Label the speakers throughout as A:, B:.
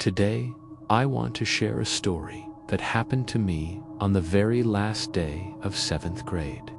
A: Today, I want to share a story that happened to me on the very last day of 7th grade.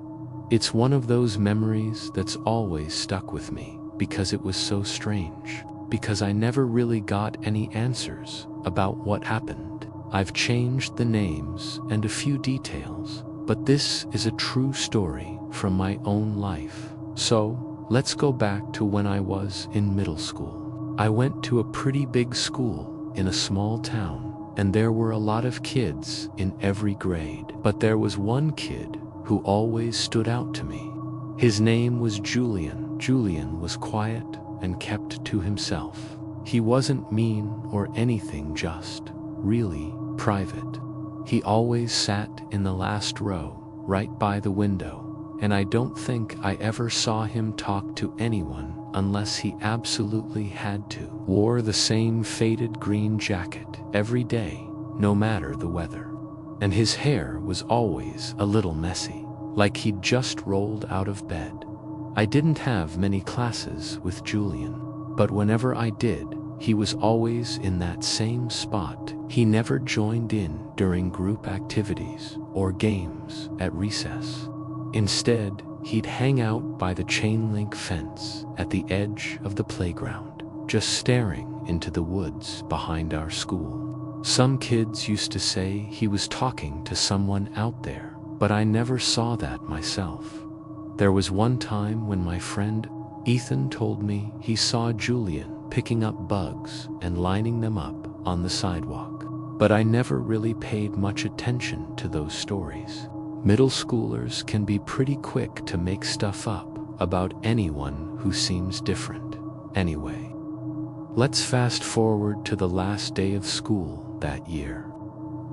A: It's one of those memories that's always stuck with me because it was so strange, because I never really got any answers about what happened. I've changed the names and a few details, but this is a true story from my own life. So, let's go back to when I was in middle school. I went to a pretty big school in a small town, and there were a lot of kids in every grade. But there was one kid who always stood out to me. His name was Julian. Julian was quiet and kept to himself. He wasn't mean or anything, just really private. He always sat in the last row, right by the window, and I don't think I ever saw him talk to anyone unless he absolutely had to. Wore the same faded green jacket every day, no matter the weather. And his hair was always a little messy, like he'd just rolled out of bed. I didn't have many classes with Julian, but whenever I did, he was always in that same spot. He never joined in during group activities or games at recess. Instead, he'd hang out by the chain link fence at the edge of the playground, just staring into the woods behind our school. Some kids used to say he was talking to someone out there, but I never saw that myself. There was one time when my friend Ethan told me he saw Julian picking up bugs and lining them up on the sidewalk, but I never really paid much attention to those stories. Middle schoolers can be pretty quick to make stuff up about anyone who seems different. Anyway, let's fast forward to the last day of school that year.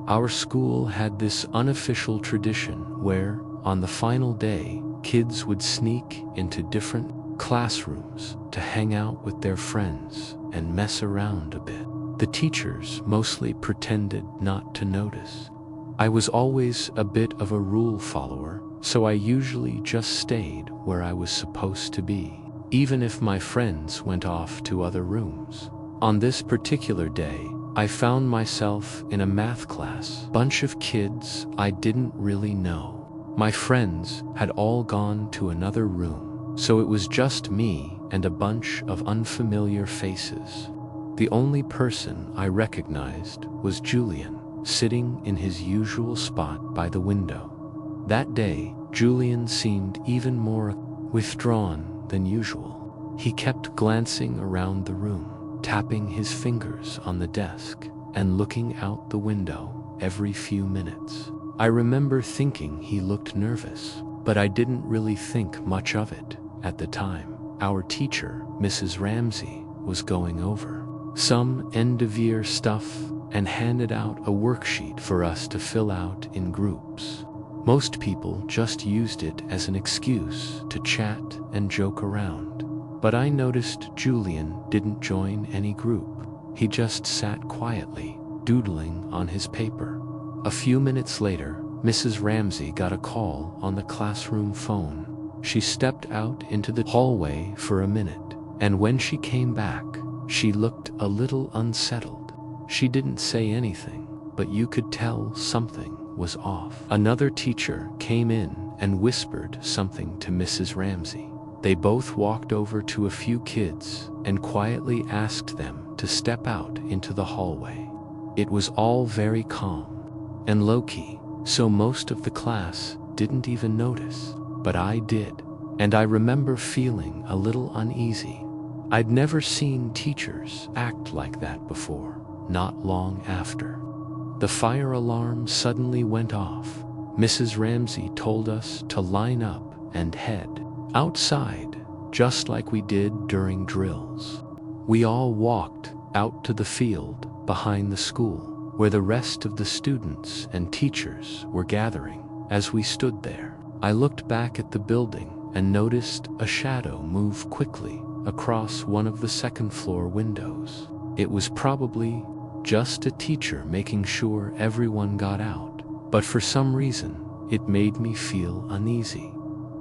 A: Our school had this unofficial tradition where, on the final day, kids would sneak into different classrooms to hang out with their friends and mess around a bit. The teachers mostly pretended not to notice. I was always a bit of a rule follower, so I usually just stayed where I was supposed to be, even if my friends went off to other rooms. On this particular day, I found myself in a math class, bunch of kids I didn't really know. My friends had all gone to another room, so it was just me and a bunch of unfamiliar faces. The only person I recognized was Julian, sitting in his usual spot by the window. That day, Julian seemed even more withdrawn than usual. He kept glancing around the room, tapping his fingers on the desk, and looking out the window every few minutes. I remember thinking he looked nervous, but I didn't really think much of it at the time. Our teacher, Mrs. Ramsey, was going over some end-of-year stuff and handed out a worksheet for us to fill out in groups. Most people just used it as an excuse to chat and joke around, but I noticed Julian didn't join any group. He just sat quietly, doodling on his paper. A few minutes later, Mrs. Ramsey got a call on the classroom phone. She stepped out into the hallway for a minute, and when she came back, she looked a little unsettled. She didn't say anything, but you could tell something was off. Another teacher came in and whispered something to Mrs. Ramsey. They both walked over to a few kids and quietly asked them to step out into the hallway. It was all very calm and low-key, so most of the class didn't even notice, but I did, and I remember feeling a little uneasy. I'd never seen teachers act like that before. Not long after, the fire alarm suddenly went off. Mrs. Ramsey told us to line up and head outside, just like we did during drills. We all walked out to the field behind the school, where the rest of the students and teachers were gathering. As we stood there, I looked back at the building and noticed a shadow move quickly across one of the second-floor windows. It was probably just a teacher making sure everyone got out, but for some reason, it made me feel uneasy.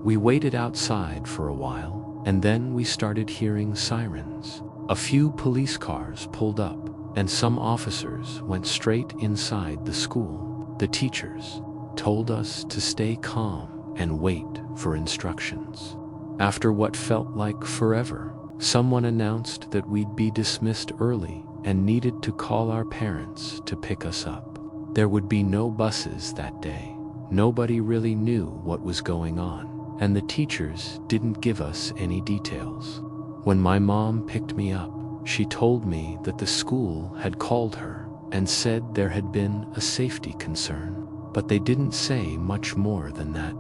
A: We waited outside for a while, and then we started hearing sirens. A few police cars pulled up, and some officers went straight inside the school. The teachers told us to stay calm and wait for instructions. After what felt like forever, someone announced that we'd be dismissed early and needed to call our parents to pick us up. There would be no buses that day. Nobody really knew what was going on, and the teachers didn't give us any details. When my mom picked me up, she told me that the school had called her and said there had been a safety concern, but they didn't say much more than that.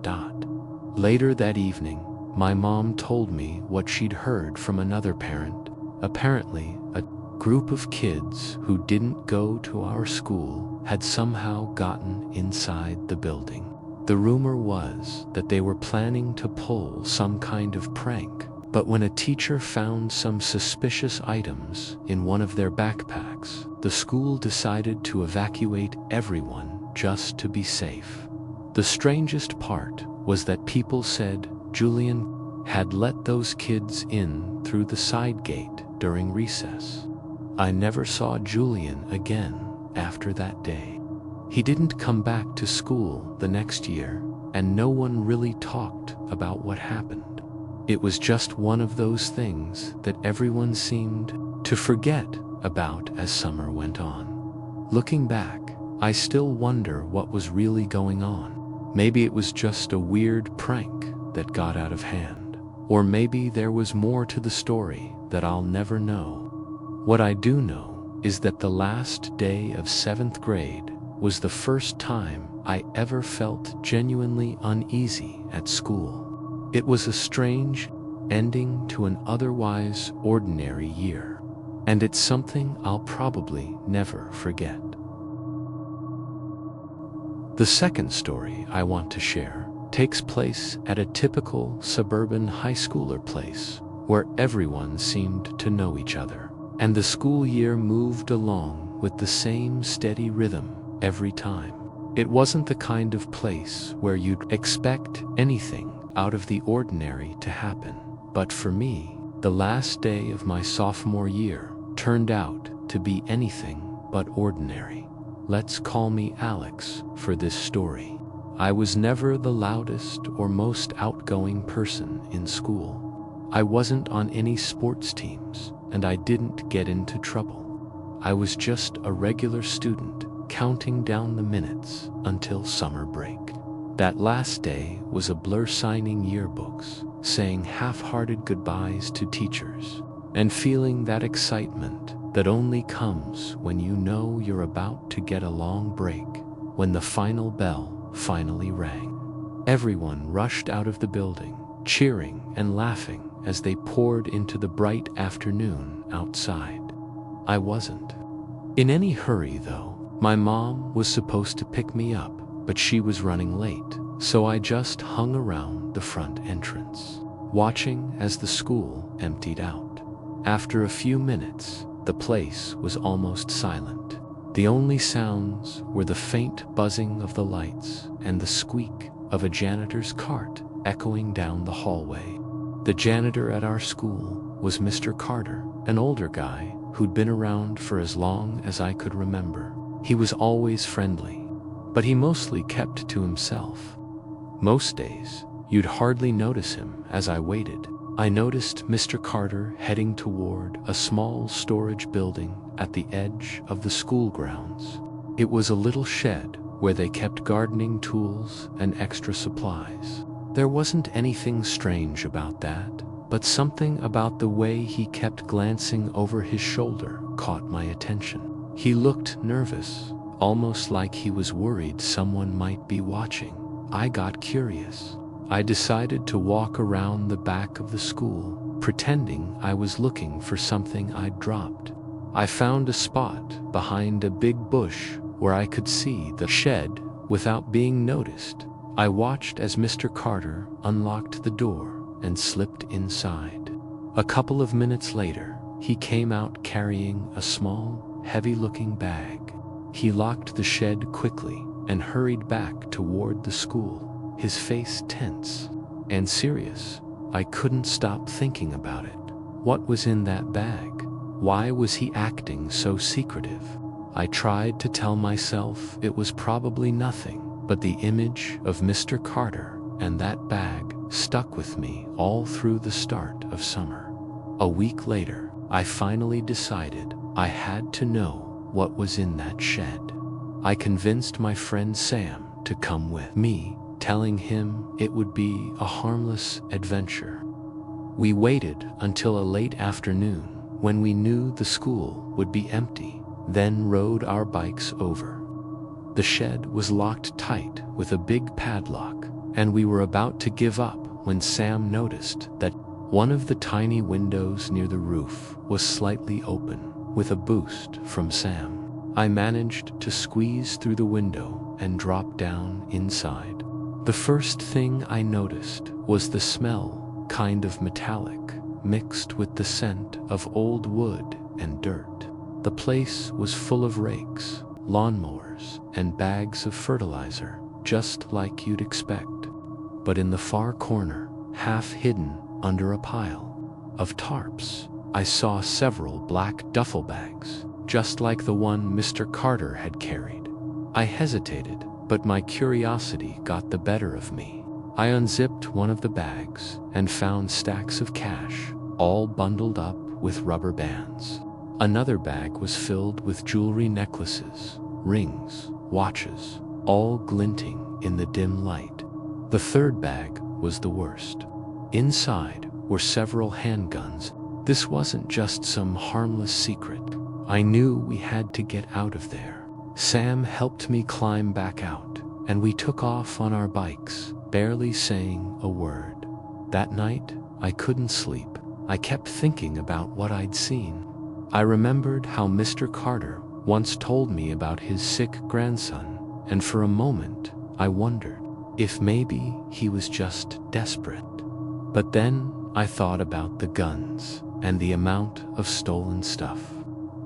A: Later that evening, my mom told me what she'd heard from another parent. Apparently, a group of kids who didn't go to our school had somehow gotten inside the building. The rumor was that they were planning to pull some kind of prank, but when a teacher found some suspicious items in one of their backpacks, the school decided to evacuate everyone just to be safe. The strangest part was that people said Julian had let those kids in through the side gate during recess. I never saw Julian again after that day. He didn't come back to school the next year, and no one really talked about what happened. It was just one of those things that everyone seemed to forget about as summer went on. Looking back, I still wonder what was really going on. Maybe it was just a weird prank that got out of hand. Or maybe there was more to the story that I'll never know. What I do know is that the last day of 7th grade was the first time I ever felt genuinely uneasy at school. It was a strange ending to an otherwise ordinary year, and it's something I'll probably never forget. The second story I want to share takes place at a typical suburban high schooler place where everyone seemed to know each other, and the school year moved along with the same steady rhythm every time. It wasn't the kind of place where you'd expect anything out of the ordinary to happen, but for me, the last day of my sophomore year turned out to be anything but ordinary. Let's call me Alex for this story. I was never the loudest or most outgoing person in school. I wasn't on any sports teams, and I didn't get into trouble. I was just a regular student counting down the minutes until summer break. That last day was a blur signing yearbooks, saying half-hearted goodbyes to teachers, and feeling that excitement that only comes when you know you're about to get a long break. When the final bell finally rang, everyone rushed out of the building, cheering and laughing as they poured into the bright afternoon outside. I wasn't in any hurry though. My mom was supposed to pick me up, but she was running late, so I just hung around the front entrance, watching as the school emptied out. After a few minutes, the place was almost silent. The only sounds were the faint buzzing of the lights and the squeak of a janitor's cart echoing down the hallway. The janitor at our school was Mr. Carter, an older guy who'd been around for as long as I could remember. He was always friendly, but he mostly kept to himself. Most days, you'd hardly notice him as I waited. I noticed Mr. Carter heading toward a small storage building at the edge of the school grounds. It was a little shed where they kept gardening tools and extra supplies. There wasn't anything strange about that, but something about the way he kept glancing over his shoulder caught my attention. He looked nervous, almost like he was worried someone might be watching. I got curious. I decided to walk around the back of the school, pretending I was looking for something I'd dropped. I found a spot behind a big bush where I could see the shed without being noticed. I watched as Mr. Carter unlocked the door and slipped inside. A couple of minutes later, he came out carrying a small, heavy-looking bag. He locked the shed quickly and hurried back toward the school, his face tense and serious. I couldn't stop thinking about it. What was in that bag? Why was he acting so secretive? I tried to tell myself it was probably nothing, but the image of Mr. Carter and that bag stuck with me all through the start of summer. A week later, I finally decided I had to know what was in that shed. I convinced my friend Sam to come with me, telling him it would be a harmless adventure. We waited until a late afternoon when we knew the school would be empty, then rode our bikes over. The shed was locked tight with a big padlock, and we were about to give up when Sam noticed that one of the tiny windows near the roof was slightly open. With a boost from Sam, I managed to squeeze through the window and drop down inside. The first thing I noticed was the smell, kind of metallic, mixed with the scent of old wood and dirt. The place was full of rakes, lawnmowers, and bags of fertilizer, just like you'd expect. But in the far corner, half hidden under a pile of tarps, I saw several black duffel bags, just like the one Mr. Carter had carried. I hesitated, but my curiosity got the better of me. I unzipped one of the bags and found stacks of cash, all bundled up with rubber bands. Another bag was filled with jewelry necklaces, rings, watches, all glinting in the dim light. The third bag was the worst. Inside were several handguns. This wasn't just some harmless secret. I knew we had to get out of there. Sam helped me climb back out, and we took off on our bikes, barely saying a word. That night, I couldn't sleep. I kept thinking about what I'd seen. I remembered how Mr. Carter once told me about his sick grandson, and for a moment, I wondered if maybe he was just desperate. But then I thought about the guns and the amount of stolen stuff.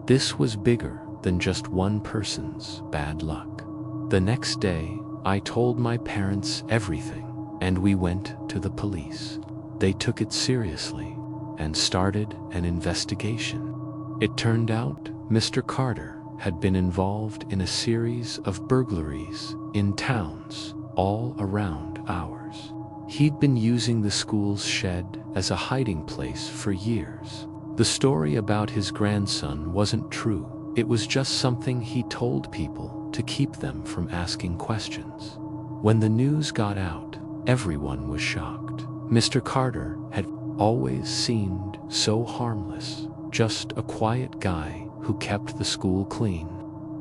A: This was bigger than just one person's bad luck. The next day, I told my parents everything, and we went to the police. They took it seriously and started an investigation. It turned out Mr. Carter had been involved in a series of burglaries in towns all around ours. He'd been using the school's shed as a hiding place for years. The story about his grandson wasn't true. It was just something he told people to keep them from asking questions. When the news got out, everyone was shocked. Mr. Carter had always seemed so harmless, just a quiet guy who kept the school clean.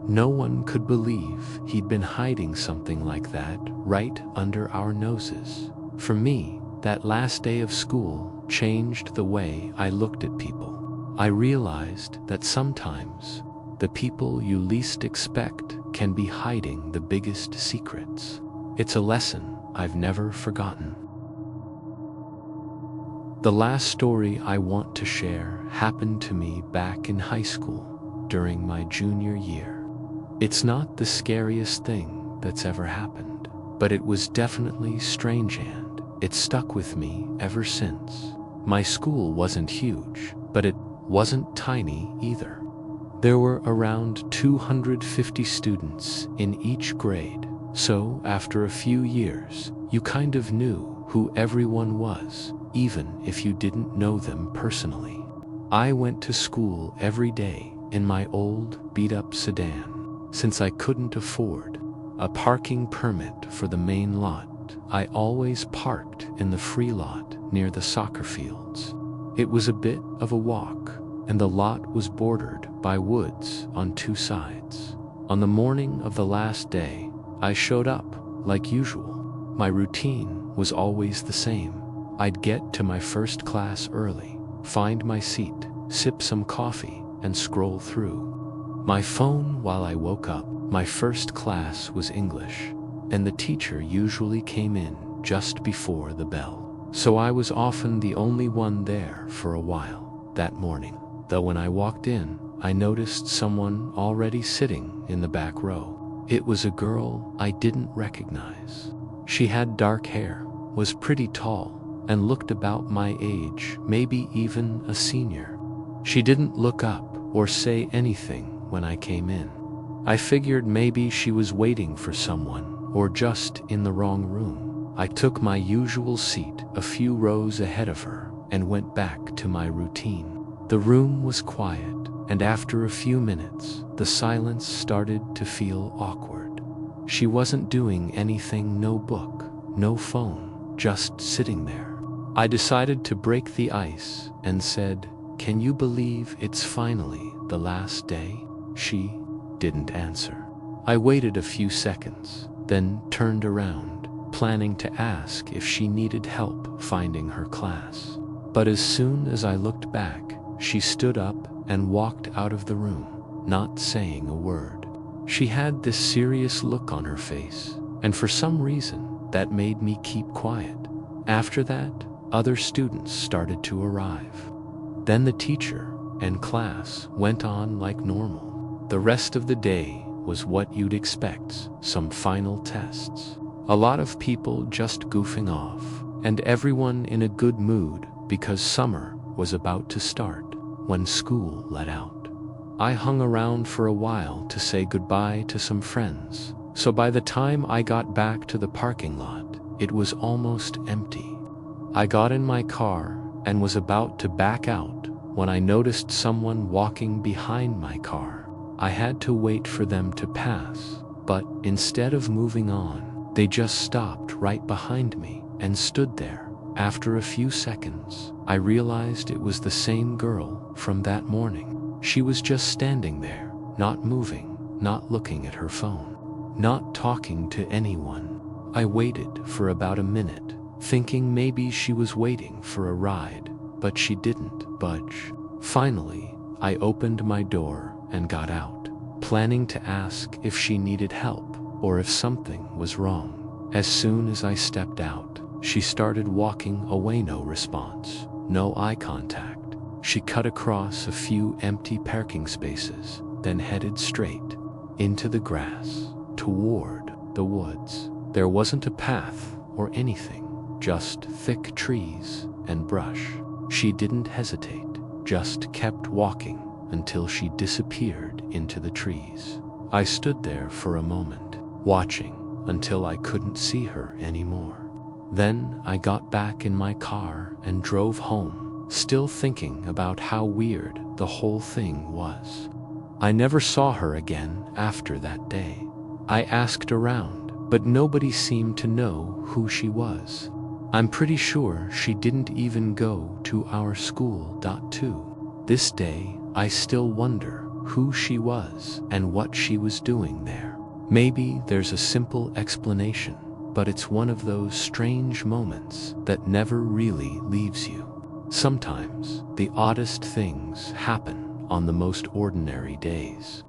A: No one could believe he'd been hiding something like that right under our noses. For me, that last day of school changed the way I looked at people. I realized that sometimes the people you least expect can be hiding the biggest secrets. It's a lesson I've never forgotten. The last story I want to share happened to me back in high school during my junior year. It's not the scariest thing that's ever happened, but it was definitely strange and it stuck with me ever since. My school wasn't huge, but it wasn't tiny either. There were around 250 students in each grade, so after a few years, you kind of knew who everyone was, even if you didn't know them personally. I went to school every day in my old beat-up sedan. Since I couldn't afford a parking permit for the main lot, I always parked in the free lot near the soccer fields. It was a bit of a walk, and the lot was bordered by woods on two sides. On the morning of the last day, I showed up like usual. My routine was always the same. I'd get to my first class early, find my seat, sip some coffee, and scroll through my phone while I woke up. My first class was English, and the teacher usually came in just before the bell. So I was often the only one there for a while that morning. Though when I walked in, I noticed someone already sitting in the back row. It was a girl I didn't recognize. She had dark hair, was pretty tall, and looked about my age, maybe even a senior. She didn't look up or say anything when I came in. I figured maybe she was waiting for someone or just in the wrong room. I took my usual seat a few rows ahead of her and went back to my routine. The room was quiet, and after a few minutes, the silence started to feel awkward. She wasn't doing anything, no book, no phone, just sitting there. I decided to break the ice and said, "Can you believe it's finally the last day?" She didn't answer. I waited a few seconds, then turned around, planning to ask if she needed help finding her class. But as soon as I looked back, she stood up and walked out of the room, not saying a word. She had this serious look on her face, and for some reason, that made me keep quiet. After that, other students started to arrive. Then the teacher and class went on like normal. The rest of the day was what you'd expect, some final tests. A lot of people just goofing off, and everyone in a good mood because summer was about to start when school let out. I hung around for a while to say goodbye to some friends, so by the time I got back to the parking lot, it was almost empty. I got in my car and was about to back out when I noticed someone walking behind my car. I had to wait for them to pass, but instead of moving on, they just stopped right behind me and stood there. After a few seconds, I realized it was the same girl from that morning. She was just standing there, not moving, not looking at her phone, not talking to anyone. I waited for about a minute, thinking maybe she was waiting for a ride, but she didn't budge. Finally, I opened my door and got out, planning to ask if she needed help or if something was wrong. As soon as I stepped out, she started walking away, no response, no eye contact. She cut across a few empty parking spaces, then headed straight into the grass, toward the woods. There wasn't a path or anything, just thick trees and brush. She didn't hesitate, just kept walking until she disappeared into the trees. I stood there for a moment, watching until I couldn't see her anymore. Then I got back in my car and drove home, still thinking about how weird the whole thing was. I never saw her again after that day. I asked around, but nobody seemed to know who she was. I'm pretty sure she didn't even go to our school. To this day, I still wonder who she was and what she was doing there. Maybe there's a simple explanation, but it's one of those strange moments that never really leaves you. Sometimes the oddest things happen on the most ordinary days.